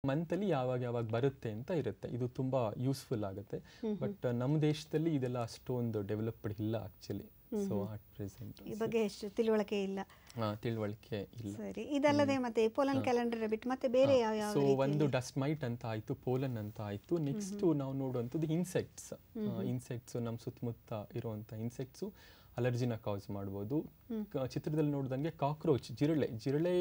ಮಂತಲ್ಲಿ ಯಾವಾಗ ಯಾವಾಗ ಬರುತ್ತೆ ಅಂತ ಇರುತ್ತೆ. ಇದು ತುಂಬಾ ಯೂಸ್ಫುಲ್ ಆಗುತ್ತೆ. ಬಟ್ ನಮ್ಮ ದೇಶದಲ್ಲಿ ಇದೆಲ್ಲ ಅಷ್ಟೊಂದು ಡೆವಲಪ್ಡ್ ಇಲ್ಲ ಆಕ್ಚುಲಿ. ಸೊ ಅಟ್ ಪ್ರೆಸೆಂಟ್ ಈ ಬಗ್ಗೆ ಎಷ್ಟು ತಿಳುವಳಿಕೆ ಇಲ್ಲ. ತಿಳುವಳಿಕೆ ಇಲ್ಲ. ಸರಿ, ಇದಲ್ಲದೆ ಮತ್ತೆ ಪೋಲನ್ ಕ್ಯಾಲೆಂಡರ್ ಬಿಟ್ಟು ಮತ್ತೆ ಬೇರೆ ಯಾವ ಯಾವ ಸೊ ಒಂದು ಡಸ್ಟ್ ಮೈಟ್ ಅಂತ ಆಯ್ತು, ಪೋಲನ್ ಅಂತ ಆಯ್ತು. ನೆಕ್ಸ್ಟ್ ನಾವು ನೋಡುವಂಥದ್ದು ಇನ್ಸೆಕ್ಟ್ಸ್. ನಮ್ಮ ಸುತ್ತಮುತ್ತ ಇರುವಂಥ ಇನ್ಸೆಕ್ಟ್ಸು ಅಲರ್ಜಿನ ಕಾಸ್ ಮಾಡ್ಬೋದು. ಚಿತ್ರದಲ್ಲಿ ನೋಡಿದಂಗೆ ಕಾಕ್ರೋಚ್, ಜಿರಳೆ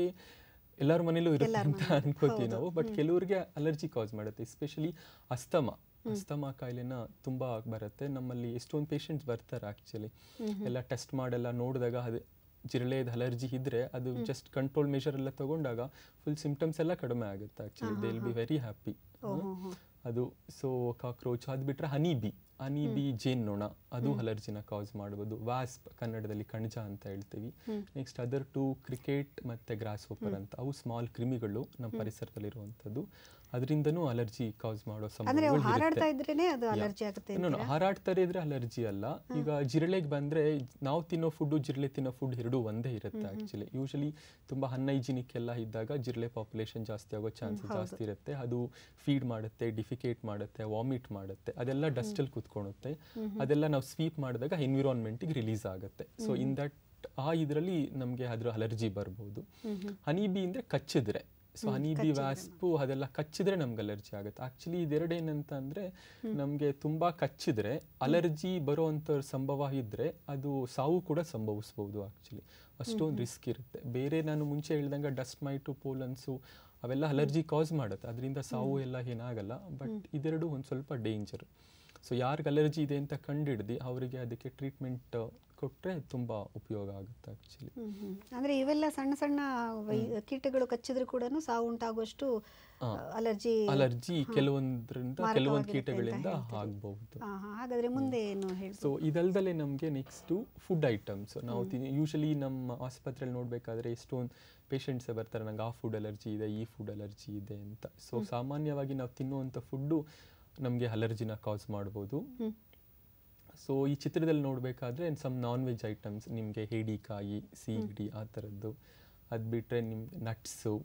ಎಲ್ಲರ ಮನೇಲೂ ಇರುತ್ತೆ ಅಂತ ಅನ್ಕೋತೀವಿ ನಾವು. ಬಟ್ ಕೆಲವರಿಗೆ ಅಲರ್ಜಿ ಕಾಸ್ ಮಾಡುತ್ತೆ. ಎಸ್ಪೆಷಲಿ ಅಸ್ತಮಾ ಕಾಯಿಲೆನ ತುಂಬಾ ಬರುತ್ತೆ. ನಮ್ಮಲ್ಲಿ ಎಷ್ಟೊಂದು ಪೇಷಂಟ್ಸ್ ಬರ್ತಾರೆ ಆಕ್ಚುಲಿ. ಎಲ್ಲ ಟೆಸ್ಟ್ ಮಾಡೆಲ್ಲ ನೋಡಿದಾಗ ಅದು ಜಿರಳೆದ ಅಲರ್ಜಿ ಇದ್ರೆ ಅದು ಜಸ್ಟ್ ಕಂಟ್ರೋಲ್ ಮೆಷರ್ ಎಲ್ಲ ತಗೊಂಡಾಗ ಫುಲ್ ಸಿಂಪ್ಟಮ್ಸ್ ಎಲ್ಲ ಕಡಿಮೆ ಆಗುತ್ತೆ actually. They will be very happy. ಅದು ಸೊ ಕಾಕ್ರೋಚ್. ಅದು ಬಿಟ್ರೆ ಹನಿಬಿ ಜೇನ್ನೊಣ, ಅದು ಅಲರ್ಜಿನ ಕಾಸ್ ಮಾಡ್ಬೋದು. ವಾಸ್ಪ್, ಕನ್ನಡದಲ್ಲಿ ಕಣಜ ಅಂತ ಹೇಳ್ತೀವಿ. ನೆಕ್ಸ್ಟ್ ಅದರ್ ಟು ಕ್ರಿಕೆಟ್ ಮತ್ತೆ ಗ್ರಾಸ್ ಹೋಪರ್ ಅಂತ, ಅವು ಸ್ಮಾಲ್ ಕ್ರಿಮಿಗಳು ನಮ್ಮ ಪರಿಸರದಲ್ಲಿರುವಂಥದ್ದು. ಅದರಿಂದನೂ ಅಲರ್ಜಿ ಕಾಸ್ ಮಾಡೋ ಸಂಭವಗಳು ಹಾರಾಡ್ತಾರೆ ಇದ್ರೆ ಅಲರ್ಜಿ ಅಲ್ಲ. ಈಗ ಜಿರಳೆಗೆ ಬಂದ್ರೆ ನಾವು ತಿನ್ನೋ ಫುಡ್, ಜಿರಳೆ ತಿನ್ನೋ ಫುಡ್ ಎರಡೂ ಒಂದೇ ಇರುತ್ತೆ ಆಕ್ಚುಲಿ. ಯೂಶಲಿ ತುಂಬಾ ಅನ್ಹೈಜಿನಿಕ್ ಎಲ್ಲ ಇದ್ದಾಗ ಜಿರಳೆ ಪಾಪ್ಯುಲೇಷನ್ ಜಾಸ್ತಿ ಆಗೋ ಚಾನ್ಸಸ್ ಜಾಸ್ತಿ ಇರುತ್ತೆ. ಅದು ಫೀಡ್ ಮಾಡುತ್ತೆ, ಡಿಫಿಕೇಟ್ ಮಾಡುತ್ತೆ, ವಾಮಿಟ್ ಮಾಡುತ್ತೆ. ಅದೆಲ್ಲ ಡಸ್ಟಲ್ಲಿ ಕುತ್ಕೊಳ್ಳುತ್ತೆ. ಅದೆಲ್ಲ ನಾವು ಸ್ವೀಪ್ ಮಾಡಿದಾಗ ಎನ್ವಿರಾನ್ಮೆಂಟಿಗೆ ರಿಲೀಸ್ ಆಗುತ್ತೆ. ಸೊ ಇನ್ ದಟ್ ಇದರಲ್ಲಿ ನಮಗೆ ಅದ್ರ ಅಲರ್ಜಿ ಬರ್ಬೋದು. ಹನಿಬಿ ಅಂದ್ರೆ ಕಚ್ಚಿದ್ರೆ, ಸೊ ಹನಿಬಿ ವ್ಯಾಸ್ಪು ಅದೆಲ್ಲ ಕಚ್ಚಿದ್ರೆ ನಮ್ಗೆ ಅಲರ್ಜಿ ಆಗುತ್ತೆ. ಆಕ್ಚುಲಿ ಇದೆರಡೇನಂತ ಅಂದ್ರೆ ನಮ್ಗೆ ತುಂಬಾ ಕಚ್ಚಿದ್ರೆ ಅಲರ್ಜಿ ಬರೋಂಥ ಸಂಭವ ಇದ್ರೆ ಅದು ಸಾವು ಕೂಡ ಸಂಭವಿಸ್ಬೋದು ಆಕ್ಚುಲಿ. ಅಷ್ಟೊಂದು ರಿಸ್ಕ್ ಇರುತ್ತೆ. ಬೇರೆ ನಾನು ಮುಂಚೆ ಹೇಳ್ದಂಗೆ ಡಸ್ಟ್ ಮೈಟು, ಪೋಲನ್ಸು ಅವೆಲ್ಲ ಅಲರ್ಜಿ ಕಾಸ್ ಮಾಡುತ್ತೆ. ಅದರಿಂದ ಸಾವು ಎಲ್ಲ ಏನಾಗಲ್ಲ. ಬಟ್ ಇದೆರಡು ಒಂದು ಸ್ವಲ್ಪ ಡೇಂಜರ್. ಸೊ ಯಾರಿಗೆ ಅಲರ್ಜಿ ಇದೆ ಅಂತ ಕಂಡಿಡ್ದು ಅವರಿಗೆ ಅದಕ್ಕೆ ಟ್ರೀಟ್ಮೆಂಟ್ ಕೊಟ್ಟರೆ ತುಂಬ ಉಪಯೋಗ ಆಗುತ್ತೆ ಆಕ್ಚುಲಿ. ಅಂದ್ರೆ ಇವೆಲ್ಲ ಸಣ್ಣ ಸಣ್ಣ ಕೀಟಗಳು ಕಚ್ಚಿದ್ರು ಕೂಡ ಸಾವು ಉಂಟಾಗುವಷ್ಟು ಅಲರ್ಜಿ ಕೆಲವೊಂದು ಕೀಟಗಳಿಂದ ಆಗಬಹುದು. ಹಾಗಾದ್ರೆ ಮುಂದೆ ಏನು ಹೇಳಿ? ಸೊ ಇದಲ್ದಲೆ ನಮಗೆ ನೆಕ್ಸ್ಟ್ ಫುಡ್ ಐಟಮ್ಸ್. ನಾವು ಯೂಶಲಿ ನಮ್ಮ ಆಸ್ಪತ್ರೆಯಲ್ಲಿ ನೋಡ್ಬೇಕಾದ್ರೆ ಎಷ್ಟೊಂದು ಪೇಷಂಟ್ಸ್ ಬರ್ತಾರೆ, ನಂಗೆ ಆ ಫುಡ್ ಅಲರ್ಜಿ ಇದೆ, ಈ ಫುಡ್ ಅಲರ್ಜಿ ಇದೆ ಅಂತ. ಸೊ ಸಾಮಾನ್ಯವಾಗಿ ನಾವು ತಿನ್ನುವಂಥ ಫುಡ್ಡು ನಮಗೆ ಅಲರ್ಜಿನ ಕಾಸ್ ಮಾಡ್ಬೋದು. ಸೊ ಈ ಚಿತ್ರದಲ್ಲಿ ನೋಡಬೇಕಾದ್ರೆ ಸಮ್ ನಾನ್ ವೆಜ್ ಐಟಮ್ಸ್, ನಿಮಗೆ ಹೇಡಿಕಾಯಿ, ಸೀಗಡಿ ಆ ಥರದ್ದು. ಅದು ಬಿಟ್ಟರೆ ನಿಮ್ಗೆ ನಟ್ಸು,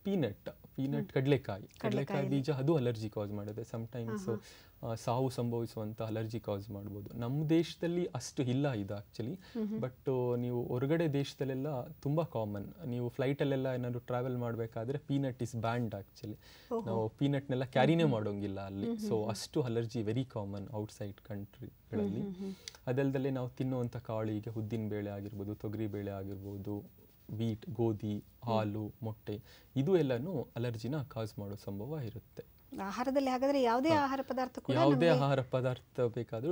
ಪೀನಟ್ ಕಡಲೆಕಾಯಿ ಬೀಜ, ಅದು ಅಲರ್ಜಿ ಕಾಸ್ ಮಾಡುತ್ತೆ. ಸಮ್ಟೈಮ್ಸ್ ಸಾವು ಸಂಭವಿಸುವಂಥ ಅಲರ್ಜಿ ಕಾಸ್ ಮಾಡ್ಬೋದು. ನಮ್ಮ ದೇಶದಲ್ಲಿ ಅಷ್ಟು ಇಲ್ಲ ಇದು ಆ್ಯಕ್ಚುಲಿ. ಬಟ್ ನೀವು ಹೊರಗಡೆ ದೇಶದಲ್ಲೆಲ್ಲ ತುಂಬ ಕಾಮನ್. ನೀವು ಫ್ಲೈಟಲ್ಲೆಲ್ಲ ಏನಾದ್ರು ಟ್ರಾವೆಲ್ ಮಾಡಬೇಕಾದ್ರೆ ಪೀನಟ್ ಇಸ್ ಬ್ಯಾಂಡ್ ಆ್ಯಕ್ಚುಲಿ. ನಾವು ಪೀನಟ್ನೆಲ್ಲ ಕ್ಯಾರಿನೇ ಮಾಡೋಂಗಿಲ್ಲ ಅಲ್ಲಿ. ಸೊ ಅಷ್ಟು ಅಲರ್ಜಿ ವೆರಿ ಕಾಮನ್ ಔಟ್ಸೈಡ್ ಕಂಟ್ರಿಗಳಲ್ಲಿ. ಅದಲ್ದಲ್ಲೇ ನಾವು ತಿನ್ನುವಂಥ ಕಾಳು, ಈಗ ಉದ್ದಿನ ಬೇಳೆ ಆಗಿರ್ಬೋದು, ತೊಗರಿ ಬೇಳೆ ಆಗಿರ್ಬೋದು, ವೀಟ್, ಗೋಧಿ, ಹಾಲು, ಮೊಟ್ಟೆ, ಇದು ಎಲ್ಲನೂ ಅಲರ್ಜಿನ ಕಾಸ್ ಮಾಡೋ ಸಂಭವ ಇರುತ್ತೆ. ಆಹಾರದಲ್ಲಿ ಹಾಗಾದ್ರೆ ಯಾವುದೇ ಆಹಾರ ಪದಾರ್ಥ ಬೇಕಾದ್ರೂ